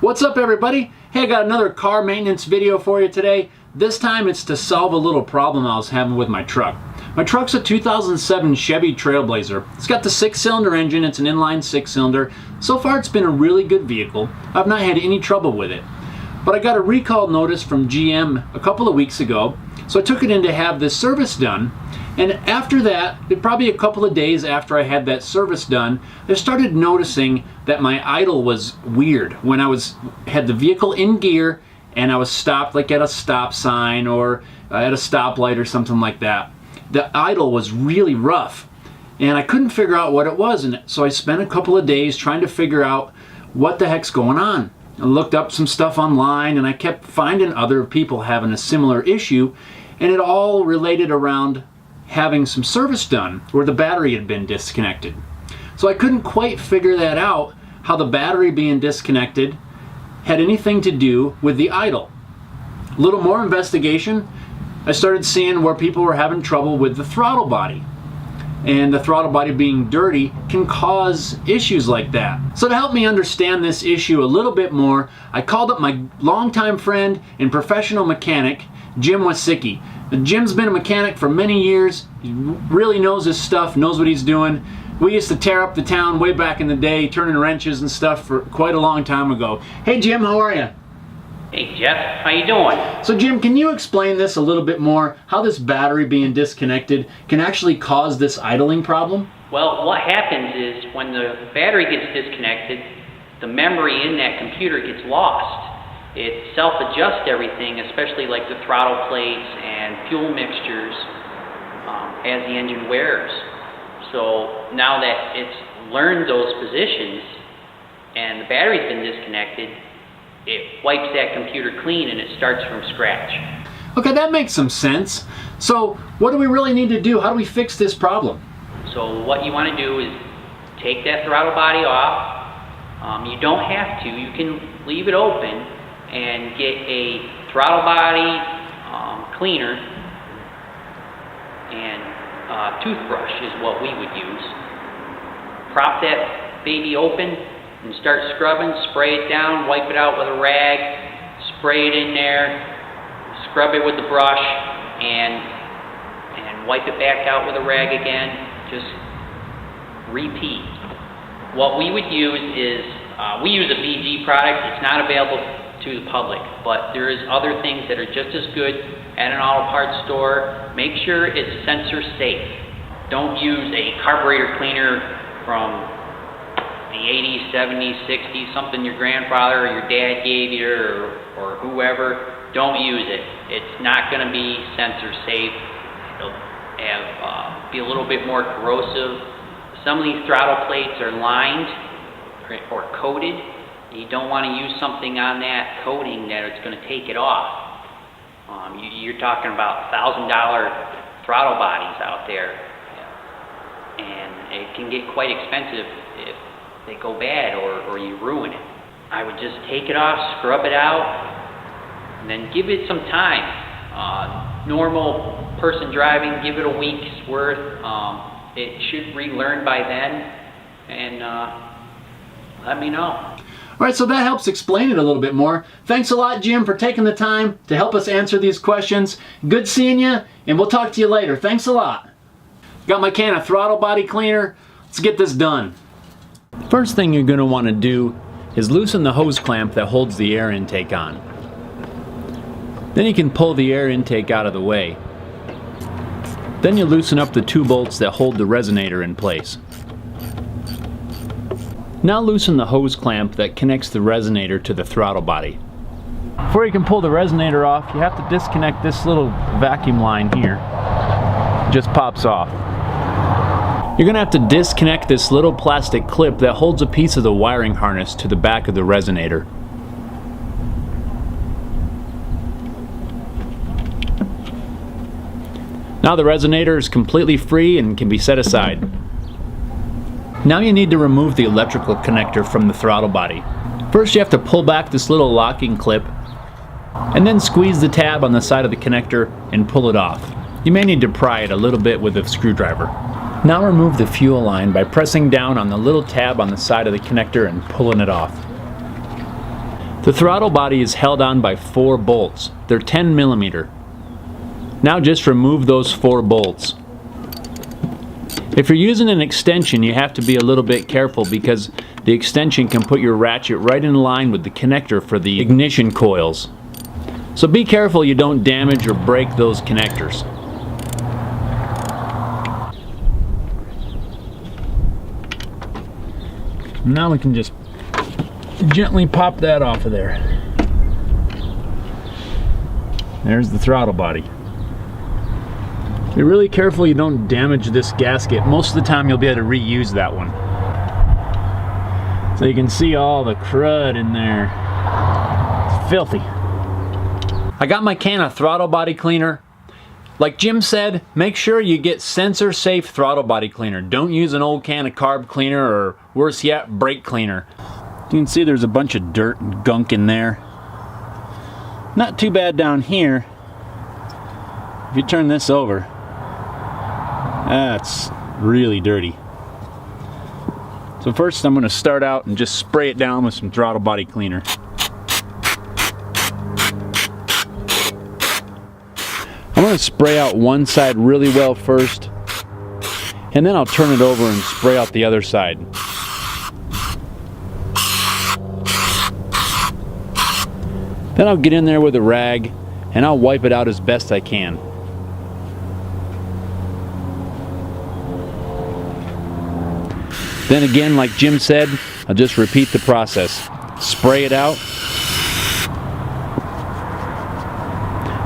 What's up everybody? Hey, I got another car maintenance video for you today. This time it's to solve a little problem I was having with my truck. My truck's a 2007 Chevy Trailblazer. It's got the 6-cylinder engine, it's an inline 6-cylinder. So far it's been a really good vehicle. I've not had any trouble with it. But I got a recall notice from GM a couple of weeks ago, so I took it in to have this service done. And after that, probably a couple of days after I had that service done, I started noticing that my idle was weird. When I had the vehicle in gear and I was stopped like at a stop sign or at a stoplight or something like that, the idle was really rough. And I couldn't figure out what it was, and so I spent a couple of days trying to figure out what the heck's going on. I looked up some stuff online and I kept finding other people having a similar issue, and it all related around having some service done where the battery had been disconnected. So I couldn't quite figure that out, how the battery being disconnected had anything to do with the idle. A little more investigation, I started seeing where people were having trouble with the throttle body. And the throttle body being dirty can cause issues like that. So to help me understand this issue a little bit more, I called up my longtime friend and professional mechanic, Jim Wasicki. Jim's been a mechanic for many years. He really knows his stuff, knows what he's doing. We used to tear up the town way back in the day, turning wrenches and stuff for quite a long time ago. Hey Jim, how are you? Hey Jeff, how you doing? So Jim, can you explain this a little bit more? How this battery being disconnected can actually cause this idling problem? Well, what happens is when the battery gets disconnected, the memory in that computer gets lost. It self-adjusts everything, especially like the throttle plates and fuel mixtures as the engine wears. So now that it's learned those positions and the battery's been disconnected, it wipes that computer clean and it starts from scratch. Okay, that makes some sense. So what do we really need to do? How do we fix this problem? So what you want to do is take that throttle body off. You don't have to. You can leave it open and get a throttle body cleaner, and toothbrush is what we would use. Prop that baby open and start scrubbing, spray it down, wipe it out with a rag, spray it in there, scrub it with the brush, and wipe it back out with a rag again. Just repeat. What we would use is, we use a BG product. It's not available to the public, but there is other things that are just as good at an auto parts store. Make sure it's sensor safe. Don't use a carburetor cleaner from the 80s, 70s, 60s, something your grandfather or your dad gave you or whoever. Don't use it. It's not going to be sensor safe. It'll be a little bit more corrosive. Some of these throttle plates are lined or coated. You don't want to use something on that coating that it's going to take it off. You're talking about $1,000 throttle bodies out there, and it can get quite expensive if they go bad or you ruin it. I would just take it off, scrub it out, and then give it some time. Normal person driving, give it a week's worth. It should relearn by then, and let me know. All right, so that helps explain it a little bit more. Thanks a lot, Jim, for taking the time to help us answer these questions. Good seeing you, and we'll talk to you later. Thanks a lot. Got my can of throttle body cleaner. Let's get this done. First thing you're going to want to do is loosen the hose clamp that holds the air intake on. Then you can pull the air intake out of the way. Then you loosen up the 2 bolts that hold the resonator in place. Now loosen the hose clamp that connects the resonator to the throttle body. Before you can pull the resonator off, you have to disconnect this little vacuum line here. It just pops off. You're going to have to disconnect this little plastic clip that holds a piece of the wiring harness to the back of the resonator. Now the resonator is completely free and can be set aside. Now you need to remove the electrical connector from the throttle body. First you have to pull back this little locking clip and then squeeze the tab on the side of the connector and pull it off. You may need to pry it a little bit with a screwdriver. Now remove the fuel line by pressing down on the little tab on the side of the connector and pulling it off. The throttle body is held on by 4 bolts. They're 10 millimeter. Now just remove those 4 bolts. If you're using an extension, you have to be a little bit careful because the extension can put your ratchet right in line with the connector for the ignition coils. So be careful you don't damage or break those connectors. Now we can just gently pop that off of there. There's the throttle body. Be really careful you don't damage this gasket. Most of the time you'll be able to reuse that one. So you can see all the crud in there. It's filthy. I got my can of throttle body cleaner. Like Jim said, make sure you get sensor safe throttle body cleaner. Don't use an old can of carb cleaner or worse yet, brake cleaner. You can see there's a bunch of dirt and gunk in there. Not too bad down here. If you turn this over, that's really dirty. So first I'm going to start out and just spray it down with some throttle body cleaner. I'm going to spray out one side really well first, and then I'll turn it over and spray out the other side. Then I'll get in there with a rag and I'll wipe it out as best I can. Then again, like Jim said, I'll just repeat the process. Spray it out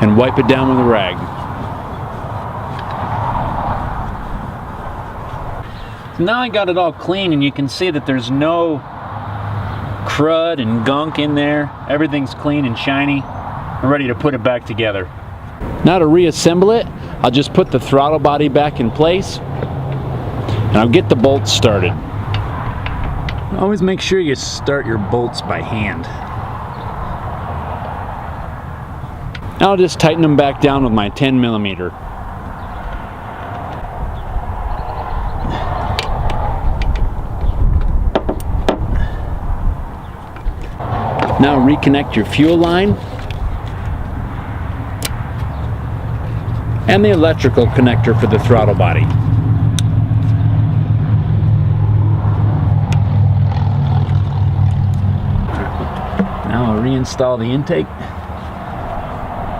and wipe it down with a rag. So now I got it all clean and you can see that there's no crud and gunk in there. Everything's clean and shiny. I'm ready to put it back together. Now to reassemble it, I'll just put the throttle body back in place and I'll get the bolts started. Always make sure you start your bolts by hand. I'll just tighten them back down with my 10 millimeter. Now reconnect your fuel line and the electrical connector for the throttle body. Now I'll reinstall the intake.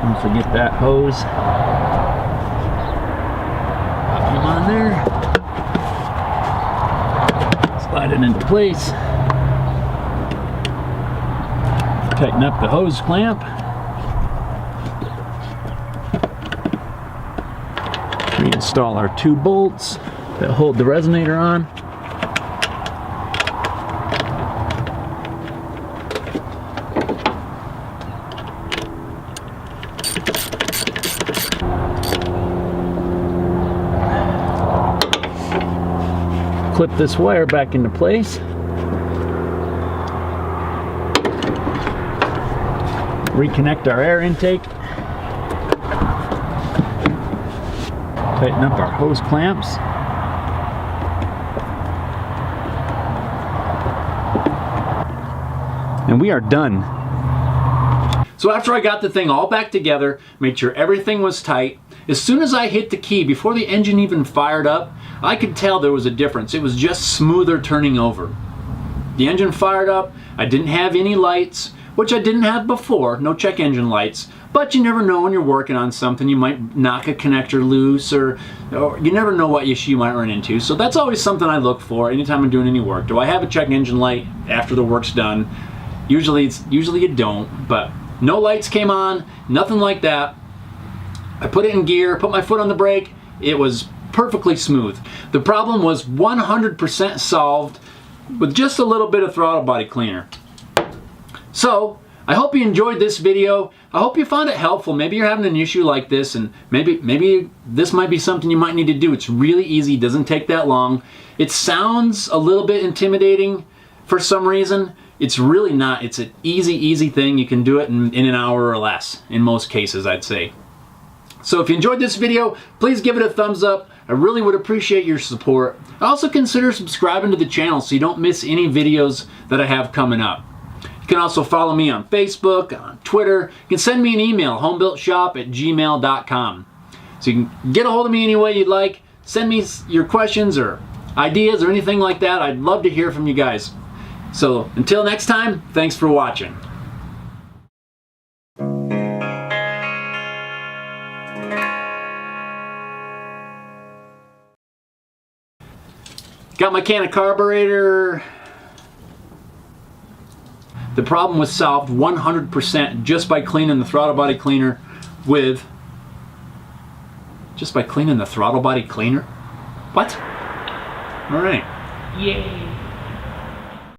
Don't forget that hose. Pop them on there. Slide it into place. Tighten up the hose clamp. Reinstall our 2 bolts that hold the resonator on. Clip this wire back into place. Reconnect our air intake. Tighten up our hose clamps. And we are done. So after I got the thing all back together, made sure everything was tight, as soon as I hit the key, before the engine even fired up, I could tell there was a difference. It was just smoother turning over. The engine fired up, I didn't have any lights, which I didn't have before, no check engine lights, but you never know when you're working on something, you might knock a connector loose or you never know what issue you might run into. So that's always something I look for anytime I'm doing any work. Do I have a check engine light after the work's done? Usually you don't, but no lights came on, nothing like that. I put it in gear, put my foot on the brake, it was perfectly smooth. The problem was 100% solved with just a little bit of throttle body cleaner. So, I hope you enjoyed this video. I hope you found it helpful. Maybe you're having an issue like this and maybe this might be something you might need to do. It's really easy, doesn't take that long. It sounds a little bit intimidating for some reason. It's really not. It's an easy thing. You can do it in an hour or less in most cases, I'd say. So if you enjoyed this video, please give it a thumbs up. I really would appreciate your support. Also consider subscribing to the channel so you don't miss any videos that I have coming up. You can also follow me on Facebook, on Twitter. You can send me an email, homebuiltshop@gmail.com. So you can get a hold of me any way you'd like. Send me your questions or ideas or anything like that. I'd love to hear from you guys. So until next time, thanks for watching. Got my can of carburetor. The problem was solved 100% just by cleaning the throttle body cleaner with... Just by cleaning the throttle body cleaner? What? All right. Yay.